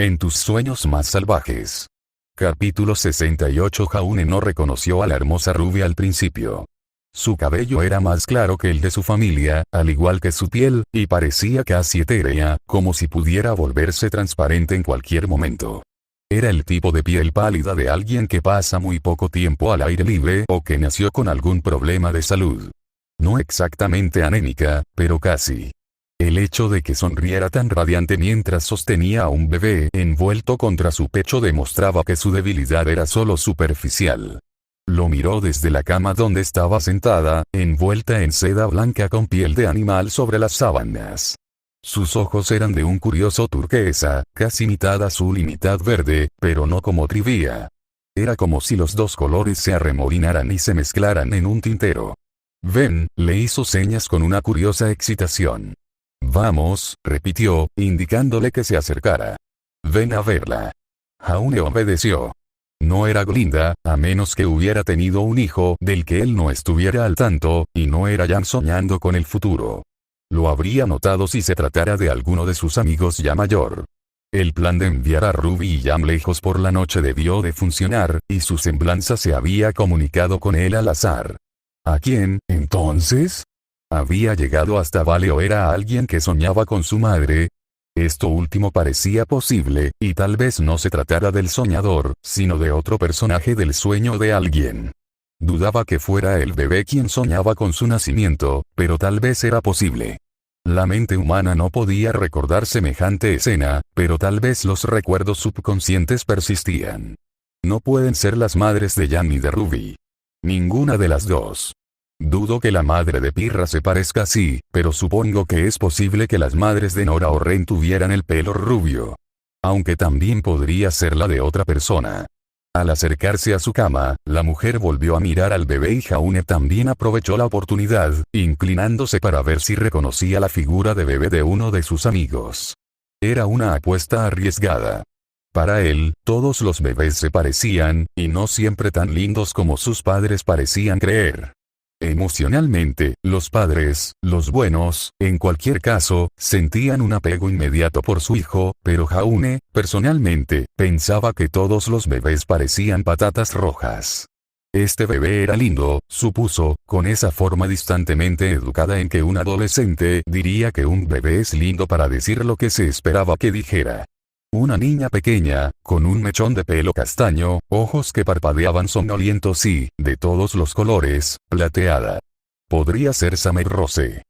En tus sueños más salvajes. Capítulo 68. Jaune no reconoció a la hermosa rubia al principio. Su cabello era más claro que el de su familia, al igual que su piel, y parecía casi etérea, como si pudiera volverse transparente en cualquier momento. Era el tipo de piel pálida de alguien que pasa muy poco tiempo al aire libre o que nació con algún problema de salud. No exactamente anémica, pero casi. El hecho de que sonriera tan radiante mientras sostenía a un bebé envuelto contra su pecho demostraba que su debilidad era solo superficial. Lo miró desde la cama donde estaba sentada, envuelta en seda blanca con piel de animal sobre las sábanas. Sus ojos eran de un curioso turquesa, casi mitad azul y mitad verde, pero no como trivía. Era como si los dos colores se arremolinaran y se mezclaran en un tintero. Ven, le hizo señas con una curiosa excitación. Vamos, repitió, indicándole que se acercara. Ven a verla. Jaune obedeció. No era Glinda, a menos que hubiera tenido un hijo del que él no estuviera al tanto, y no era Jan soñando con el futuro. Lo habría notado si se tratara de alguno de sus amigos ya mayor. El plan de enviar a Ruby y Jan lejos por la noche debió de funcionar, y su semblanza se había comunicado con él al azar. ¿A quién, entonces? ¿Había llegado hasta Vale o era alguien que soñaba con su madre? Esto último parecía posible, y tal vez no se tratara del soñador, sino de otro personaje del sueño de alguien. Dudaba que fuera el bebé quien soñaba con su nacimiento, pero tal vez era posible. La mente humana no podía recordar semejante escena, pero tal vez los recuerdos subconscientes persistían. No pueden ser las madres de Jan ni de Ruby. Ninguna de las dos. Dudo que la madre de Pirra se parezca así, pero supongo que es posible que las madres de Nora o Ren tuvieran el pelo rubio. Aunque también podría ser la de otra persona. Al acercarse a su cama, la mujer volvió a mirar al bebé y Jaune también aprovechó la oportunidad, inclinándose para ver si reconocía la figura de bebé de uno de sus amigos. Era una apuesta arriesgada. Para él, todos los bebés se parecían, y no siempre tan lindos como sus padres parecían creer. Emocionalmente, los padres, los buenos, en cualquier caso, sentían un apego inmediato por su hijo, pero Jaune, personalmente, pensaba que todos los bebés parecían patatas rojas. Este bebé era lindo, supuso, con esa forma distantemente educada en que un adolescente diría que un bebé es lindo para decir lo que se esperaba que dijera. Una niña pequeña, con un mechón de pelo castaño, ojos que parpadeaban somnolientos y, de todos los colores, plateada. Podría ser Summer Rose.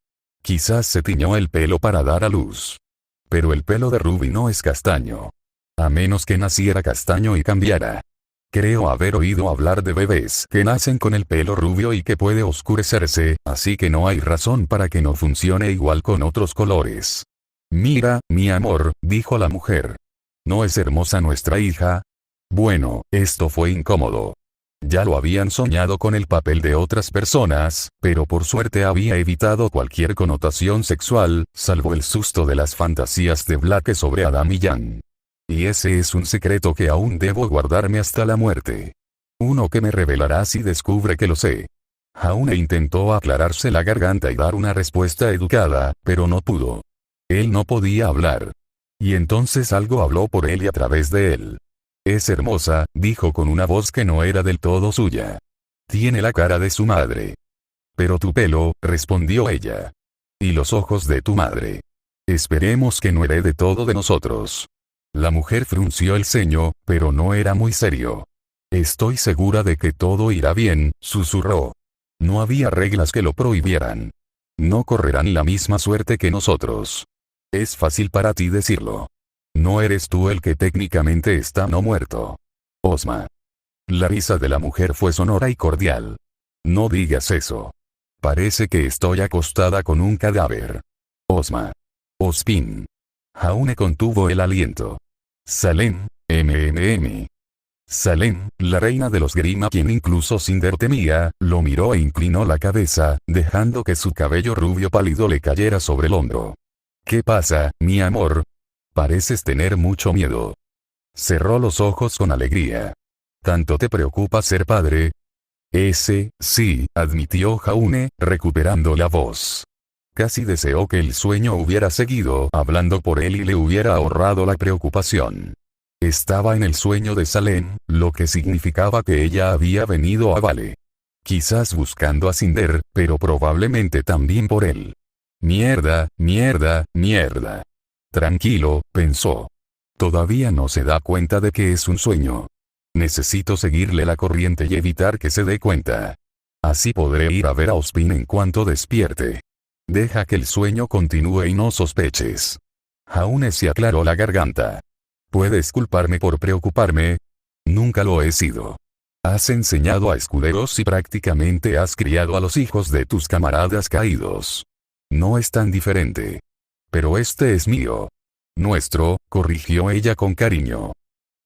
Quizás se tiñó el pelo para dar a luz. Pero el pelo de Ruby no es castaño. A menos que naciera castaño y cambiara. Creo haber oído hablar de bebés que nacen con el pelo rubio y que puede oscurecerse, así que no hay razón para que no funcione igual con otros colores. Mira, mi amor, dijo la mujer. ¿No es hermosa nuestra hija? Bueno, esto fue incómodo. Ya lo habían soñado con el papel de otras personas, pero por suerte había evitado cualquier connotación sexual, salvo el susto de las fantasías de Blake sobre Adam y Jan. Y ese es un secreto que aún debo guardarme hasta la muerte. Uno que me revelará si descubre que lo sé. Jaune intentó aclararse la garganta y dar una respuesta educada, pero no pudo. Él no podía hablar. Y entonces algo habló por él y a través de él. Es hermosa, dijo con una voz que no era del todo suya. Tiene la cara de su madre. Pero tu pelo, respondió ella. Y los ojos de tu madre. Esperemos que no herede todo de nosotros. La mujer frunció el ceño, pero no era muy serio. Estoy segura de que todo irá bien, susurró. No había reglas que lo prohibieran. No correrán la misma suerte que nosotros. Es fácil para ti decirlo. No eres tú el que técnicamente está no muerto. Ozma. La risa de la mujer fue sonora y cordial. No digas eso. Parece que estoy acostada con un cadáver. Ozma. Ozpin. Jaune contuvo el aliento. Salem, Salem, la reina de los Grimm a quien incluso Cinder temía, lo miró e inclinó la cabeza, dejando que su cabello rubio pálido le cayera sobre el hombro. ¿Qué pasa, mi amor? Pareces tener mucho miedo. Cerró los ojos con alegría. ¿Tanto te preocupa ser padre? Sí, admitió Jaune, recuperando la voz. Casi deseó que el sueño hubiera seguido hablando por él y le hubiera ahorrado la preocupación. Estaba en el sueño de Salem, lo que significaba que ella había venido a Vale. Quizás buscando a Cinder, pero probablemente también por él. Mierda, mierda, mierda. Tranquilo, pensó. Todavía no se da cuenta de que es un sueño. Necesito seguirle la corriente y evitar que se dé cuenta. Así podré ir a ver a Ozpin en cuanto despierte. Deja que el sueño continúe y no sospeches. Jaune se aclaró la garganta. ¿Puedes culparme por preocuparme? Nunca lo he sido. Has enseñado a escuderos y prácticamente has criado a los hijos de tus camaradas caídos. No es tan diferente. Pero este es mío. Nuestro, corrigió ella con cariño.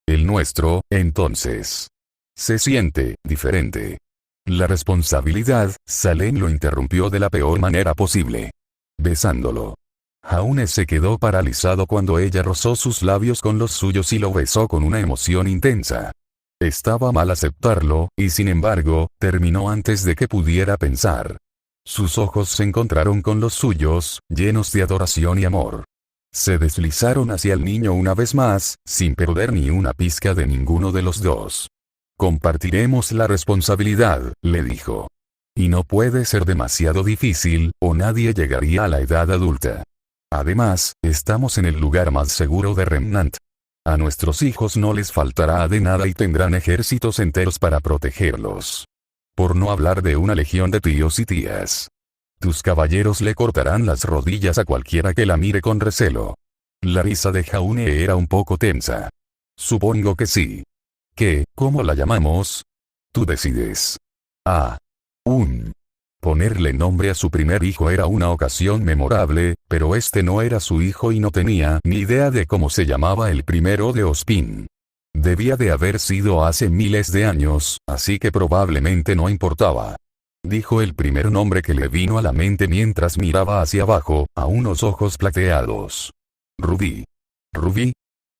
El nuestro, entonces. Se siente diferente. La responsabilidad, Salem lo interrumpió de la peor manera posible. Besándolo. Jaune se quedó paralizado cuando ella rozó sus labios con los suyos y lo besó con una emoción intensa. Estaba mal aceptarlo, y sin embargo, terminó antes de que pudiera pensar. Sus ojos se encontraron con los suyos, llenos de adoración y amor. Se deslizaron hacia el niño una vez más, sin perder ni una pizca de ninguno de los dos. Compartiremos la responsabilidad, le dijo. Y no puede ser demasiado difícil, o nadie llegaría a la edad adulta. Además, estamos en el lugar más seguro de Remnant. A nuestros hijos no les faltará de nada y tendrán ejércitos enteros para protegerlos. Por no hablar de una legión de tíos y tías. Tus caballeros le cortarán las rodillas a cualquiera que la mire con recelo. La risa de Jaune era un poco tensa. Supongo que sí. ¿Qué? ¿Cómo la llamamos? Tú decides. Ponerle nombre a su primer hijo era una ocasión memorable, pero este no era su hijo y no tenía ni idea de cómo se llamaba el primero de Ozpin. Debía de haber sido hace miles de años, así que probablemente no importaba. Dijo el primer nombre que le vino a la mente mientras miraba hacia abajo, a unos ojos plateados. Rubí. ¿Rubí?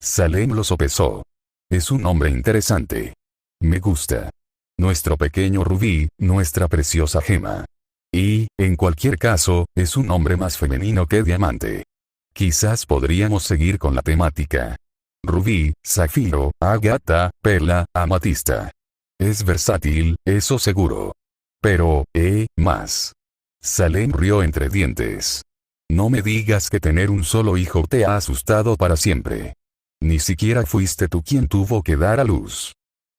Salem lo sopesó. Es un nombre interesante. Me gusta. Nuestro pequeño Rubí, nuestra preciosa gema. Y, en cualquier caso, es un nombre más femenino que diamante. Quizás podríamos seguir con la temática. Rubí, zafiro, ágata, perla, amatista. Es versátil, eso seguro. Pero, más. Salem rió entre dientes. No me digas que tener un solo hijo te ha asustado para siempre. Ni siquiera fuiste tú quien tuvo que dar a luz.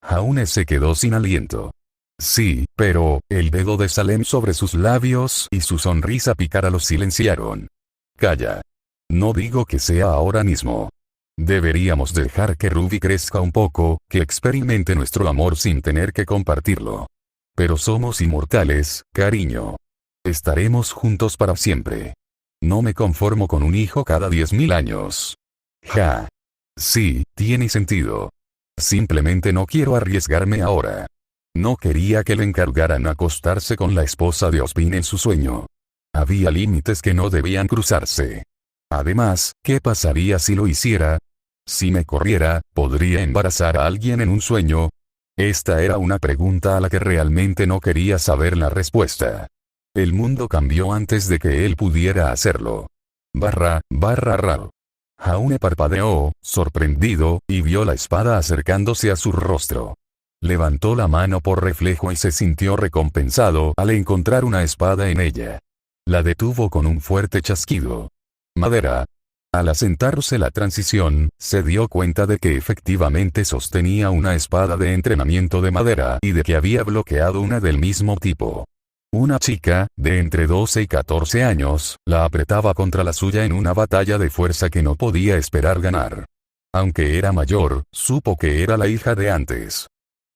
Jaune se quedó sin aliento. Sí, pero, el dedo de Salem sobre sus labios y su sonrisa pícara lo silenciaron. Calla. No digo que sea ahora mismo. Deberíamos dejar que Rubí crezca un poco, que experimente nuestro amor sin tener que compartirlo. Pero somos inmortales, cariño. Estaremos juntos para siempre. No me conformo con un hijo cada 10.000 años. Ja. Sí, tiene sentido. Simplemente no quiero arriesgarme ahora. No quería que le encargaran acostarse con la esposa de Ozpin en su sueño. Había límites que no debían cruzarse. Además, ¿qué pasaría si lo hiciera? Si me corriera, ¿podría embarazar a alguien en un sueño? Esta era una pregunta a la que realmente no quería saber la respuesta. El mundo cambió antes de que él pudiera hacerlo. Rao. Jaune parpadeó, sorprendido, y vio la espada acercándose a su rostro. Levantó la mano por reflejo y se sintió recompensado al encontrar una espada en ella. La detuvo con un fuerte chasquido. Madera. Al asentarse la transición, se dio cuenta de que efectivamente sostenía una espada de entrenamiento de madera y de que había bloqueado una del mismo tipo. Una chica, de entre 12 y 14 años, la apretaba contra la suya en una batalla de fuerza que no podía esperar ganar. Aunque era mayor, supo que era la hija de antes.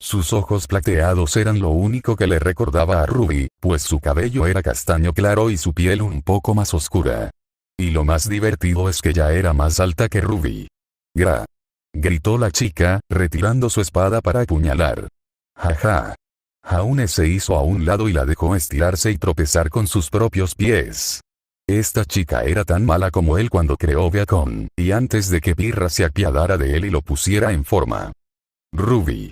Sus ojos plateados eran lo único que le recordaba a Rubí, pues su cabello era castaño claro y su piel un poco más oscura. Y lo más divertido es que ya era más alta que Rubí. ¡Gra! Gritó la chica, retirando su espada para apuñalar. ¡Jaja! Jaune se hizo a un lado y la dejó estirarse y tropezar con sus propios pies. Esta chica era tan mala como él cuando creó Beacon, y antes de que Pirra se apiadara de él y lo pusiera en forma. Rubí.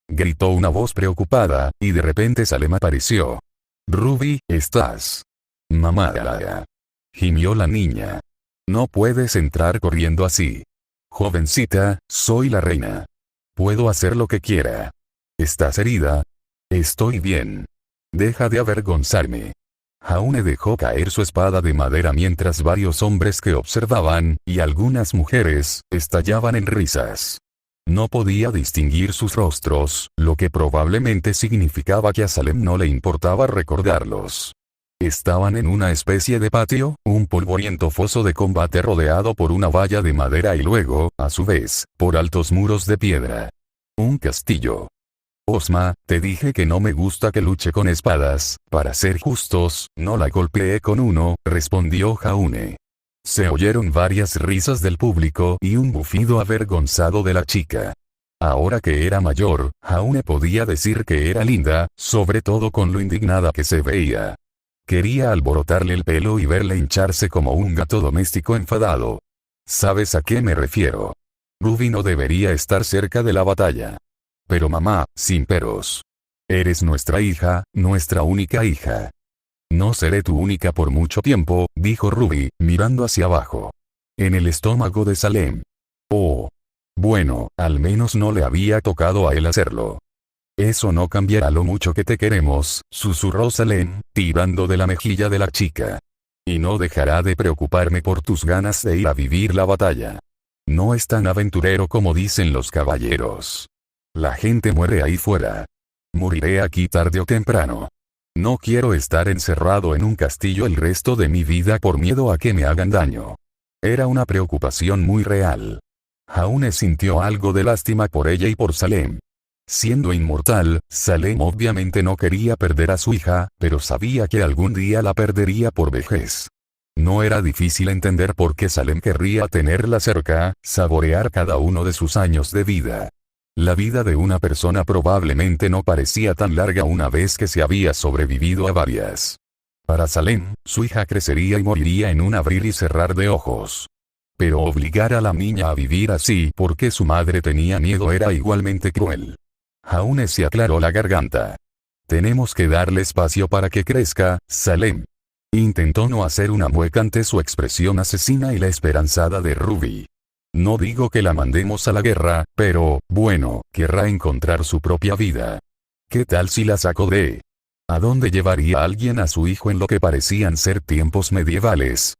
Gritó una voz preocupada, y de repente Salem apareció. Rubí, ¿estás? Mamá. Gimió la niña. No puedes entrar corriendo así. Jovencita, soy la reina. Puedo hacer lo que quiera. ¿Estás herida? Estoy bien. Deja de avergonzarme. Jaune dejó caer su espada de madera mientras varios hombres que observaban, y algunas mujeres, estallaban en risas. No podía distinguir sus rostros, lo que probablemente significaba que a Salem no le importaba recordarlos. Estaban en una especie de patio, un polvoriento foso de combate rodeado por una valla de madera y luego, a su vez, por altos muros de piedra. Un castillo. Ozma, te dije que no me gusta que luche con espadas, para ser justos, no la golpeé con uno, respondió Jaune. Se oyeron varias risas del público y un bufido avergonzado de la chica. Ahora que era mayor, Jaune podía decir que era linda, sobre todo con lo indignada que se veía. Quería alborotarle el pelo y verle hincharse como un gato doméstico enfadado. ¿Sabes a qué me refiero? Ruby no debería estar cerca de la batalla. Pero mamá, sin peros. Eres nuestra hija, nuestra única hija. No seré tu única por mucho tiempo, dijo Ruby, mirando hacia abajo. En el estómago de Salem. Oh. Bueno, al menos no le había tocado a él hacerlo. Eso no cambiará lo mucho que te queremos, susurró Salem, tirando de la mejilla de la chica. Y no dejará de preocuparme por tus ganas de ir a vivir la batalla. No es tan aventurero como dicen los caballeros. La gente muere ahí fuera. Moriré aquí tarde o temprano. No quiero estar encerrado en un castillo el resto de mi vida por miedo a que me hagan daño. Era una preocupación muy real. Jaune sintió algo de lástima por ella y por Salem. Siendo inmortal, Salem obviamente no quería perder a su hija, pero sabía que algún día la perdería por vejez. No era difícil entender por qué Salem querría tenerla cerca, saborear cada uno de sus años de vida. La vida de una persona probablemente no parecía tan larga una vez que se había sobrevivido a varias. Para Salem, su hija crecería y moriría en un abrir y cerrar de ojos. Pero obligar a la niña a vivir así porque su madre tenía miedo era igualmente cruel. Jaune se aclaró la garganta. Tenemos que darle espacio para que crezca, Salem. Intentó no hacer una mueca ante su expresión asesina y la esperanzada de Ruby. No digo que la mandemos a la guerra, pero, bueno, querrá encontrar su propia vida. ¿Qué tal si la saco de? ¿A dónde llevaría alguien a su hijo en lo que parecían ser tiempos medievales?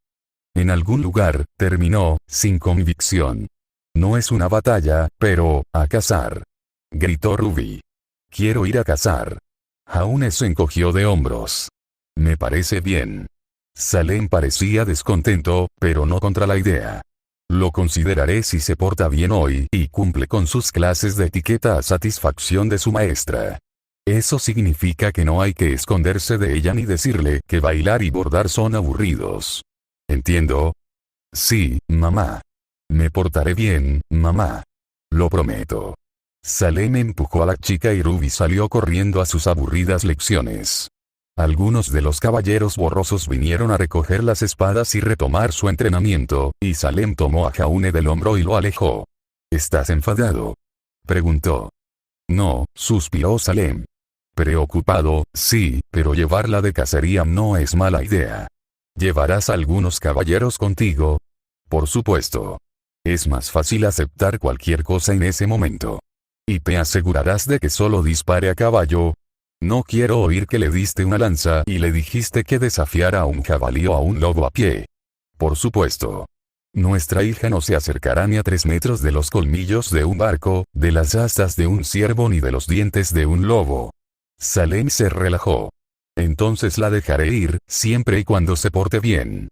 En algún lugar, terminó, sin convicción. No es una batalla, pero, a cazar. Gritó Ruby. Quiero ir a cazar. Jaune se encogió de hombros. Me parece bien. Salem parecía descontento, pero no contra la idea. Lo consideraré si se porta bien hoy y cumple con sus clases de etiqueta a satisfacción de su maestra. Eso significa que no hay que esconderse de ella ni decirle que bailar y bordar son aburridos. ¿Entiendo? Sí, mamá. Me portaré bien, mamá. Lo prometo. Salem empujó a la chica y Ruby salió corriendo a sus aburridas lecciones. Algunos de los caballeros borrosos vinieron a recoger las espadas y retomar su entrenamiento, y Salem tomó a Jaune del hombro y lo alejó. ¿Estás enfadado?, preguntó. No, suspiró Salem. Preocupado, sí, pero llevarla de cacería no es mala idea. ¿Llevarás a algunos caballeros contigo? Por supuesto. Es más fácil aceptar cualquier cosa en ese momento. ¿Y te asegurarás de que solo dispare a caballo? No quiero oír que le diste una lanza y le dijiste que desafiara a un jabalí o a un lobo a pie. Por supuesto. Nuestra hija no se acercará ni a 3 metros de los colmillos de un barco, de las astas de un ciervo ni de los dientes de un lobo. Salem se relajó. Entonces la dejaré ir, siempre y cuando se porte bien.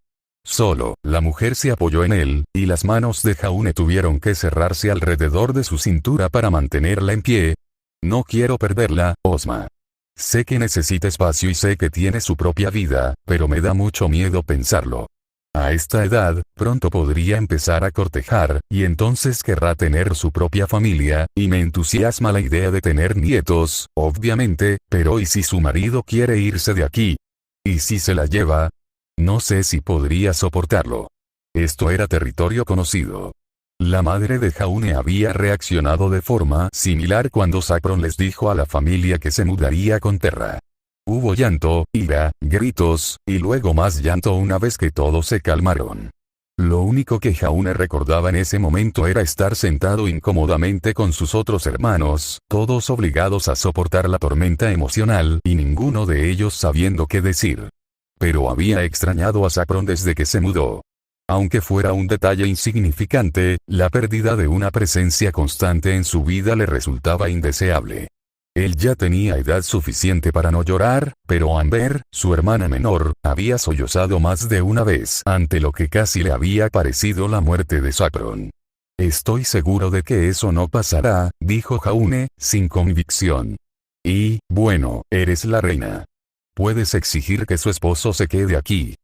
Solo, la mujer se apoyó en él, y las manos de Jaune tuvieron que cerrarse alrededor de su cintura para mantenerla en pie. No quiero perderla, Ozma. Sé que necesita espacio y sé que tiene su propia vida, pero me da mucho miedo pensarlo. A esta edad, pronto podría empezar a cortejar, y entonces querrá tener su propia familia, y me entusiasma la idea de tener nietos, obviamente, pero ¿y si su marido quiere irse de aquí? ¿Y si se la lleva? No sé si podría soportarlo. Esto era territorio conocido. La madre de Jaune había reaccionado de forma similar cuando Saffron les dijo a la familia que se mudaría con Terra. Hubo llanto, ira, gritos, y luego más llanto una vez que todos se calmaron. Lo único que Jaune recordaba en ese momento era estar sentado incómodamente con sus otros hermanos, todos obligados a soportar la tormenta emocional y ninguno de ellos sabiendo qué decir. Pero había extrañado a Saffron desde que se mudó. Aunque fuera un detalle insignificante, la pérdida de una presencia constante en su vida le resultaba indeseable. Él ya tenía edad suficiente para no llorar, pero Amber, su hermana menor, había sollozado más de una vez ante lo que casi le había parecido la muerte de Saffron. Estoy seguro de que eso no pasará, dijo Jaune, sin convicción. Y, bueno, eres la reina. Puedes exigir que su esposo se quede aquí.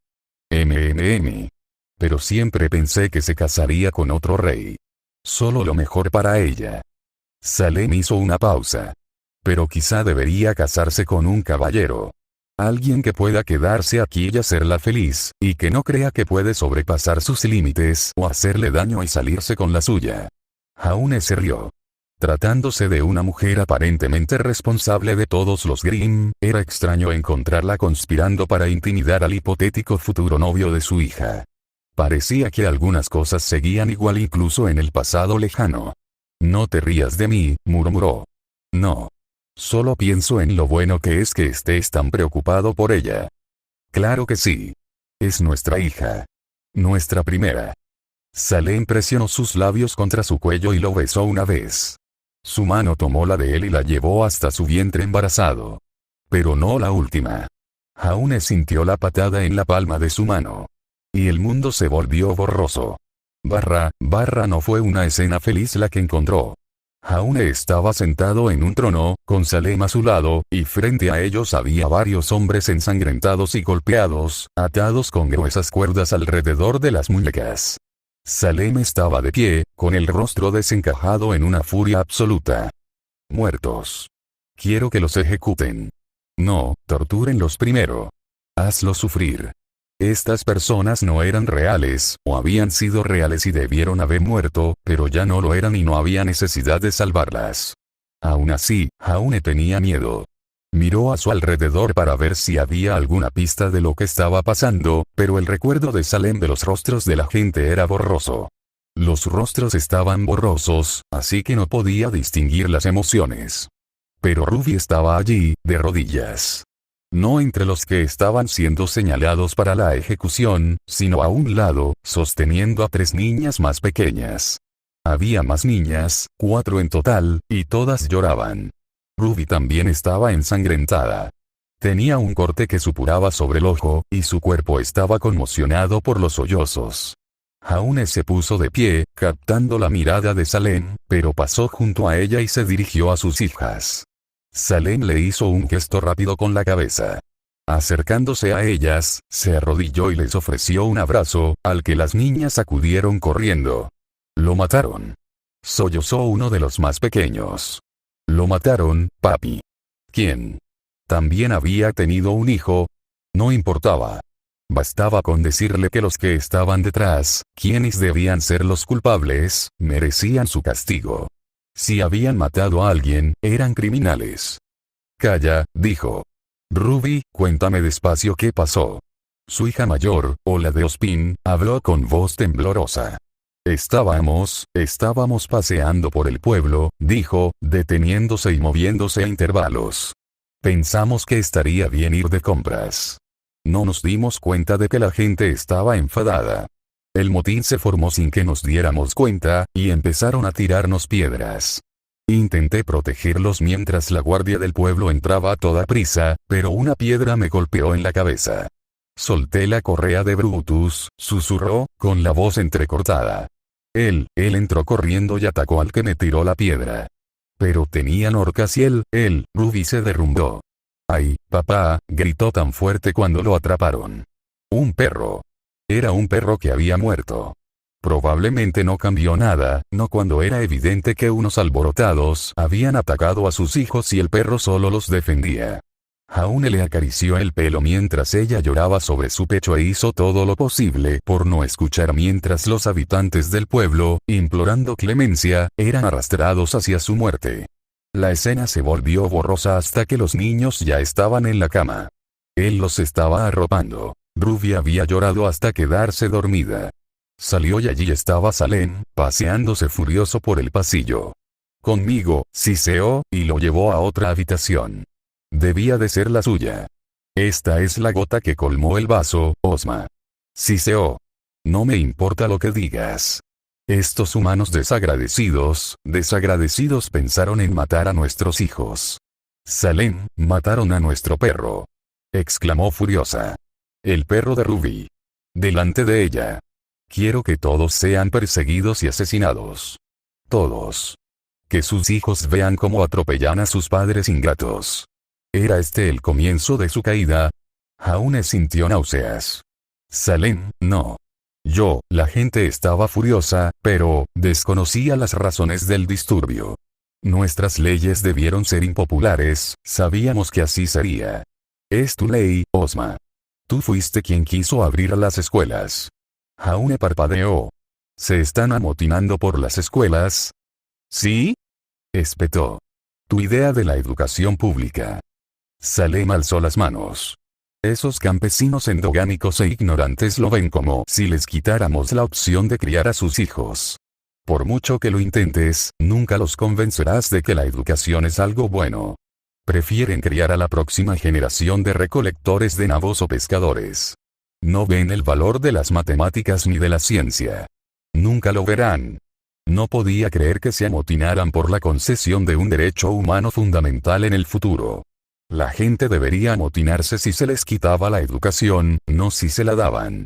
Pero siempre pensé que se casaría con otro rey. Solo lo mejor para ella. Salem hizo una pausa. Pero quizá debería casarse con un caballero. Alguien que pueda quedarse aquí y hacerla feliz, y que no crea que puede sobrepasar sus límites o hacerle daño y salirse con la suya. Jaune se rió. Tratándose de una mujer aparentemente responsable de todos los Grimm, era extraño encontrarla conspirando para intimidar al hipotético futuro novio de su hija. Parecía que algunas cosas seguían igual incluso en el pasado lejano. No te rías de mí, murmuró. No. Solo pienso en lo bueno que es que estés tan preocupado por ella. Claro que sí. Es nuestra hija. Nuestra primera. Salem presionó sus labios contra su cuello y lo besó una vez. Su mano tomó la de él y la llevó hasta su vientre embarazado. Pero no la última. Jaune sintió la patada en la palma de su mano. Y el mundo se volvió borroso. No fue una escena feliz la que encontró. Jaune estaba sentado en un trono, con Salem a su lado, y frente a ellos había varios hombres ensangrentados y golpeados, atados con gruesas cuerdas alrededor de las muñecas. Salem estaba de pie, con el rostro desencajado en una furia absoluta. Muertos. Quiero que los ejecuten. No, tortúrenlos primero. Hazlos sufrir. Estas personas no eran reales, o habían sido reales y debieron haber muerto, pero ya no lo eran y no había necesidad de salvarlas. Aún así, Jaune tenía miedo. Miró a su alrededor para ver si había alguna pista de lo que estaba pasando, pero el recuerdo de Salem de los rostros de la gente era borroso. Los rostros estaban borrosos, así que no podía distinguir las emociones. Pero Ruby estaba allí, de rodillas. No entre los que estaban siendo señalados para la ejecución, sino a un lado, sosteniendo a 3 niñas más pequeñas. Había más niñas, 4 en total, y todas lloraban. Ruby también estaba ensangrentada. Tenía un corte que supuraba sobre el ojo, y su cuerpo estaba conmocionado por los sollozos. Jaune se puso de pie, captando la mirada de Salem, pero pasó junto a ella y se dirigió a sus hijas. Salem le hizo un gesto rápido con la cabeza. Acercándose a ellas, se arrodilló y les ofreció un abrazo, al que las niñas acudieron corriendo. Lo mataron. Sollozó uno de los más pequeños. Lo mataron, papi. ¿Quién? También había tenido un hijo. No importaba. Bastaba con decirle que los que estaban detrás, quienes debían ser los culpables, merecían su castigo. Si habían matado a alguien, eran criminales. Calla, dijo. Ruby, cuéntame despacio qué pasó. Su hija mayor, o la de Ospin, habló con voz temblorosa. Estábamos paseando por el pueblo, dijo, deteniéndose y moviéndose a intervalos. Pensamos que estaría bien ir de compras. No nos dimos cuenta de que la gente estaba enfadada. El motín se formó sin que nos diéramos cuenta, y empezaron a tirarnos piedras. Intenté protegerlos mientras la guardia del pueblo entraba a toda prisa, pero una piedra me golpeó en la cabeza. Solté la correa de Brutus, susurró, con la voz entrecortada. Él entró corriendo y atacó al que me tiró la piedra. Pero tenían orcas y Ruby se derrumbó. ¡Ay, papá!, gritó tan fuerte cuando lo atraparon. Un perro. Era un perro que había muerto. Probablemente no cambió nada, no cuando era evidente que unos alborotados habían atacado a sus hijos y el perro solo los defendía. Jaune le acarició el pelo mientras ella lloraba sobre su pecho e hizo todo lo posible por no escuchar mientras los habitantes del pueblo, implorando clemencia, eran arrastrados hacia su muerte. La escena se volvió borrosa hasta que los niños ya estaban en la cama. Él los estaba arropando. Ruby había llorado hasta quedarse dormida. Salió y allí estaba Salem, paseándose furioso por el pasillo. Conmigo, siseó, y lo llevó a otra habitación. Debía de ser la suya. Esta es la gota que colmó el vaso, Ozma. Siseó. No me importa lo que digas. Estos humanos desagradecidos pensaron en matar a nuestros hijos. Salem, mataron a nuestro perro. Exclamó furiosa. El perro de Ruby. Delante de ella. Quiero que todos sean perseguidos y asesinados. Todos. Que sus hijos vean cómo atropellan a sus padres ingratos. ¿Era este el comienzo de su caída? Jaune sintió náuseas. Salem, no. La gente estaba furiosa, pero desconocía las razones del disturbio. Nuestras leyes debieron ser impopulares, sabíamos que así sería. Es tu ley, Ozma. Tú fuiste quien quiso abrir las escuelas. Jaune parpadeó. ¿Se están amotinando por las escuelas? ¿Sí? Espetó. Tu idea de la educación pública. Salem alzó las manos. Esos campesinos endogámicos e ignorantes lo ven como si les quitáramos la opción de criar a sus hijos. Por mucho que lo intentes, nunca los convencerás de que la educación es algo bueno. Prefieren criar a la próxima generación de recolectores de nabos o pescadores. No ven el valor de las matemáticas ni de la ciencia. Nunca lo verán. No podía creer que se amotinaran por la concesión de un derecho humano fundamental en el futuro. La gente debería amotinarse si se les quitaba la educación, no si se la daban.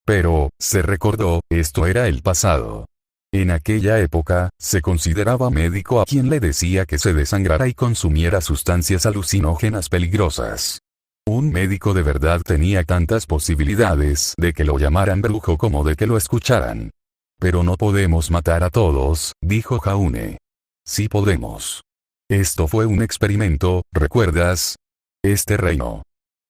Pero, se recordó, esto era el pasado. En aquella época, se consideraba médico a quien le decía que se desangrara y consumiera sustancias alucinógenas peligrosas. Un médico de verdad tenía tantas posibilidades de que lo llamaran brujo como de que lo escucharan. Pero no podemos matar a todos, dijo Jaune. Sí podemos. Esto fue un experimento, ¿recuerdas? Este reino.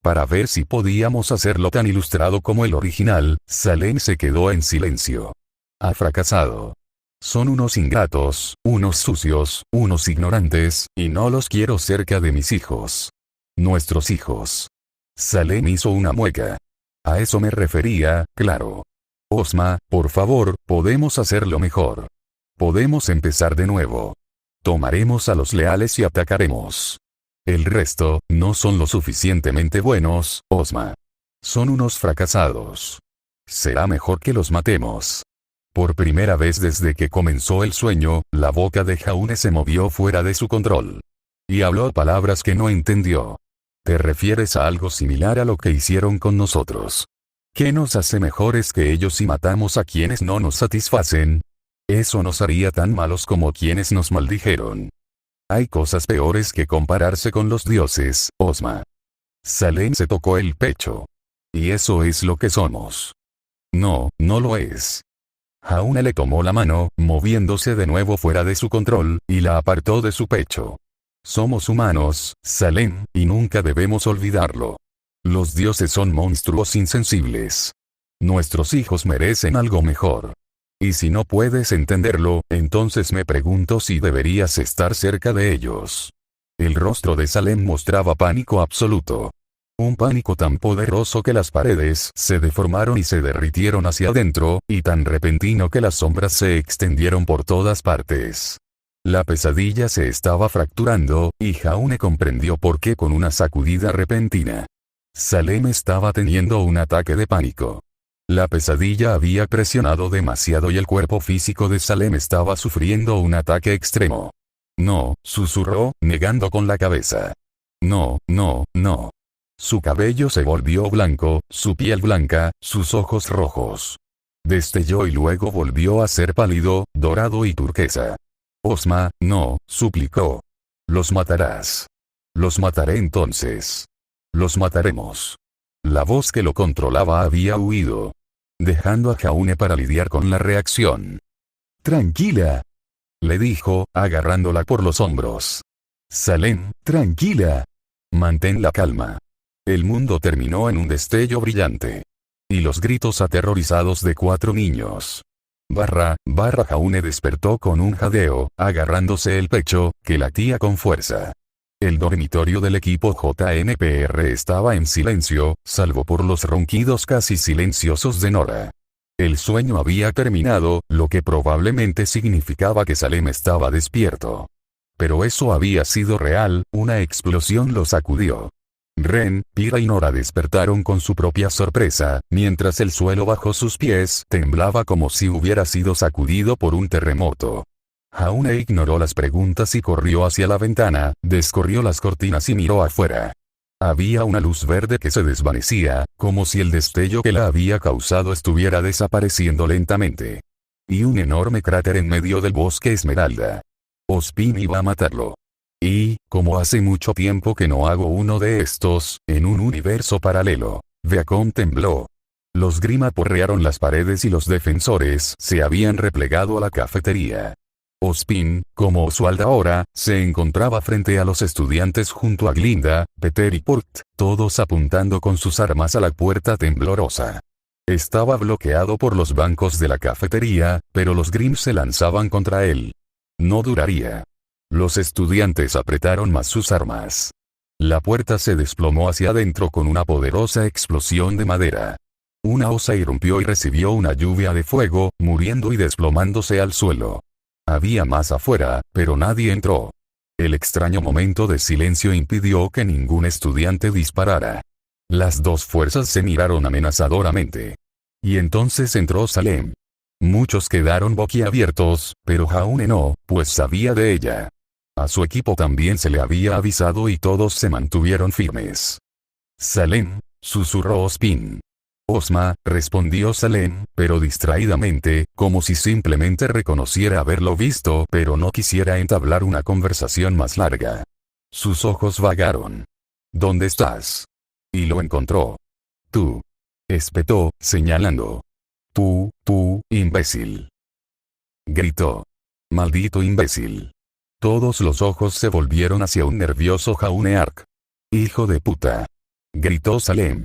Para ver si podíamos hacerlo tan ilustrado como el original, Salem se quedó en silencio. Ha fracasado. Son unos ingratos, unos sucios, unos ignorantes, y no los quiero cerca de mis hijos. Nuestros hijos. Salem hizo una mueca. A eso me refería, claro. Ozma, por favor, podemos hacerlo mejor. Podemos empezar de nuevo. Tomaremos a los leales y atacaremos. El resto, no son lo suficientemente buenos, Ozma. Son unos fracasados. Será mejor que los matemos. Por primera vez desde que comenzó el sueño, la boca de Jaune se movió fuera de su control. Y habló palabras que no entendió. ¿Te refieres a algo similar a lo que hicieron con nosotros? ¿Qué nos hace mejores que ellos si matamos a quienes no nos satisfacen? Eso nos haría tan malos como quienes nos maldijeron. Hay cosas peores que compararse con los dioses, Ozma. Salem se tocó el pecho. Y eso es lo que somos. No, no lo es. Jaune le tomó la mano, moviéndose de nuevo fuera de su control, y la apartó de su pecho. Somos humanos, Salem, y nunca debemos olvidarlo. Los dioses son monstruos insensibles. Nuestros hijos merecen algo mejor. Y si no puedes entenderlo, entonces me pregunto si deberías estar cerca de ellos. El rostro de Salem mostraba pánico absoluto. Un pánico tan poderoso que las paredes se deformaron y se derritieron hacia adentro, y tan repentino que las sombras se extendieron por todas partes. La pesadilla se estaba fracturando, y Jaune comprendió por qué con una sacudida repentina. Salem estaba teniendo un ataque de pánico. La pesadilla había presionado demasiado y el cuerpo físico de Salem estaba sufriendo un ataque extremo. No, susurró, negando con la cabeza. No, no, no. Su cabello se volvió blanco, su piel blanca, sus ojos rojos. Destelló y luego volvió a ser pálido, dorado y turquesa. Ozma, no, suplicó. Los matarás. Los mataré entonces. Los mataremos. La voz que lo controlaba había huido, dejando a Jaune para lidiar con la reacción. Tranquila, le dijo, agarrándola por los hombros. Salem, tranquila. Mantén la calma. El mundo terminó en un destello brillante. Y los gritos aterrorizados de 4 niños. Jaune despertó con un jadeo, agarrándose el pecho, que latía con fuerza. El dormitorio del equipo JNPR estaba en silencio, salvo por los ronquidos casi silenciosos de Nora. El sueño había terminado, lo que probablemente significaba que Salem estaba despierto. Pero eso había sido real, una explosión lo sacudió. Ren, Pira y Nora despertaron con su propia sorpresa, mientras el suelo bajo sus pies temblaba como si hubiera sido sacudido por un terremoto. Jaune ignoró las preguntas y corrió hacia la ventana, descorrió las cortinas y miró afuera. Había una luz verde que se desvanecía, como si el destello que la había causado estuviera desapareciendo lentamente. Y un enorme cráter en medio del bosque esmeralda. Ozpin iba a matarlo. Y, como hace mucho tiempo que no hago uno de estos, en un universo paralelo, Beacon tembló. Los Grimm aporrearon las paredes y los defensores se habían replegado a la cafetería. Ozpin, como Oswald ahora, se encontraba frente a los estudiantes junto a Glinda, Peter y Purt, todos apuntando con sus armas a la puerta temblorosa. Estaba bloqueado por los bancos de la cafetería, pero los Grimm se lanzaban contra él. No duraría. Los estudiantes apretaron más sus armas. La puerta se desplomó hacia adentro con una poderosa explosión de madera. Una osa irrumpió y recibió una lluvia de fuego, muriendo y desplomándose al suelo. Había más afuera, pero nadie entró. El extraño momento de silencio impidió que ningún estudiante disparara. Las dos fuerzas se miraron amenazadoramente. Y entonces entró Salem. Muchos quedaron boquiabiertos, pero Jaune no, pues sabía de ella. A su equipo también se le había avisado y todos se mantuvieron firmes. Salem, susurró Ozpin. Ozma, respondió Salem, pero distraídamente, como si simplemente reconociera haberlo visto pero no quisiera entablar una conversación más larga. Sus ojos vagaron. ¿Dónde estás? Y lo encontró. Tú. Espetó, señalando. Tú, imbécil. Gritó. Maldito imbécil. Todos los ojos se volvieron hacia un nervioso Jaune Arc. Hijo de puta. Gritó Salem.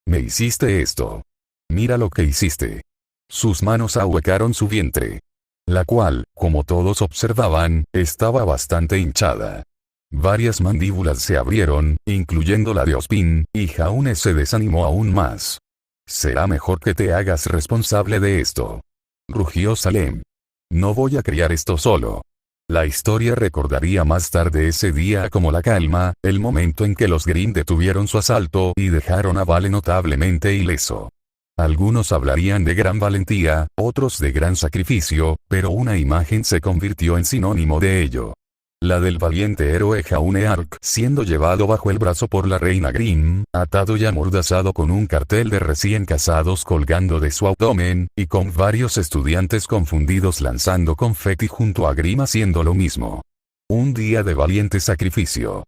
Me hiciste esto. Mira lo que hiciste. Sus manos ahuecaron su vientre. La cual, como todos observaban, estaba bastante hinchada. Varias mandíbulas se abrieron, incluyendo la de Ozpin, y Jaune se desanimó aún más. Será mejor que te hagas responsable de esto. Rugió Salem. No voy a criar esto solo. La historia recordaría más tarde ese día como la calma, el momento en que los Grimm detuvieron su asalto y dejaron a Vale notablemente ileso. Algunos hablarían de gran valentía, otros de gran sacrificio, pero una imagen se convirtió en sinónimo de ello. La del valiente héroe Jaune Arc siendo llevado bajo el brazo por la reina Grimm, atado y amordazado con un cartel de recién casados colgando de su abdomen, y con varios estudiantes confundidos lanzando confeti junto a Grimm haciendo lo mismo. Un día de valiente sacrificio.